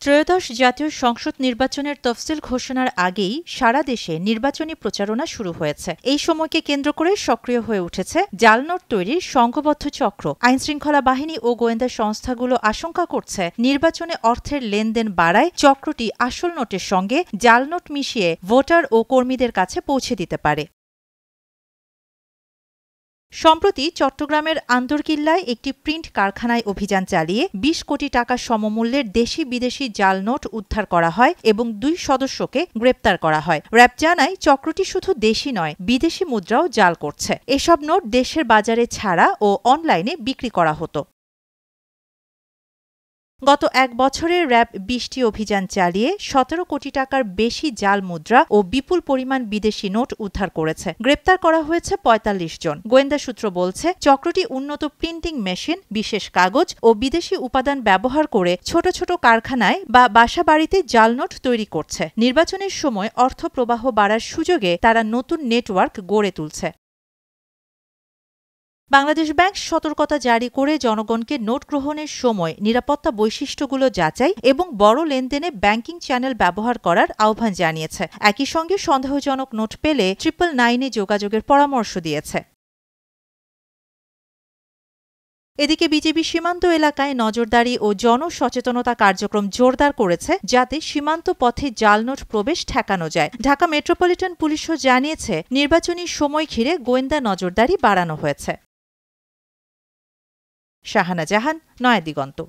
ত্রয়োদশ জাতীয় সংসদ নির্বাচনের তফসিল ঘোষণার আগেই সারা দেশে নির্বাচনী প্রচারণা শুরু হয়েছে। এই সময়কে কেন্দ্র করে সক্রিয় হয়ে উঠেছে জাল নোট তৈরির সংঘবদ্ধ চক্র। আইনশৃঙ্খলা বাহিনী ও গোয়েন্দা সংস্থাগুলো আশঙ্কা করছে, নির্বাচনে অর্থের লেনদেন বাড়ায় চক্রটি আসল নোটের সঙ্গে জাল নোট মিশিয়ে ভোটার ও কর্মীদের কাছে পৌঁছে দিতে পারে। সম্প্রতি চট্টগ্রামের আন্দরকিল্লায় একটি প্রিন্ট কারখানায় অভিযান চালিয়ে ২০ কোটি টাকা সমমূল্যের দেশি বিদেশি জাল নোট উদ্ধার করা হয় এবং ২ সদস্যকে গ্রেপ্তার করা হয়। র্যাব জানায়, চক্রটি শুধু দেশি নয়, বিদেশি মুদ্রাও জাল করছে। এসব নোট দেশের বাজারে ছাড়া ও অনলাইনে বিক্রি করা হতো। গত ১ বছরে র্যাব ২০টি অভিযান চালিয়ে ১৭ কোটি টাকার বেশি জাল মুদ্রা ও বিপুল পরিমাণ বিদেশি নোট উদ্ধার করেছে। গ্রেপ্তার করা হয়েছে ৪৫ জন। গোয়েন্দা সূত্র বলছে, চক্রটি উন্নত প্রিন্টিং মেশিন, বিশেষ কাগজ ও বিদেশি উপাদান ব্যবহার করে ছোট ছোট কারখানায় বা বাসাবাড়িতে জাল নোট তৈরি করছে। নির্বাচনের সময় অর্থ প্রবাহ বাড়ার সুযোগে তারা নতুন নেটওয়ার্ক গড়ে তুলছে। বাংলাদেশ ব্যাংক সতর্কতা জারি করে জনগণকে নোট গ্রহণের সময় নিরাপত্তা বৈশিষ্ট্যগুলো যাচাই এবং বড় লেনদেনে ব্যাংকিং চ্যানেল ব্যবহার করার আহ্বান জানিয়েছে। একই সঙ্গে সন্দেহজনক নোট পেলে 999-এ যোগাযোগের পরামর্শ দিয়েছে। এদিকে বিজিবি সীমান্ত এলাকায় নজরদারি ও জনসচেতনতা কার্যক্রম জোরদার করেছে, যাতে সীমান্ত পথে জাল নোট প্রবেশ ঠেকানো যায়। ঢাকা মেট্রোপলিটন পুলিশও জানিয়েছে, নির্বাচনী সময় ঘিরে গোয়েন্দা নজরদারি বাড়ানো হয়েছে। শাহানা জাহান, নয়াদিগন্ত।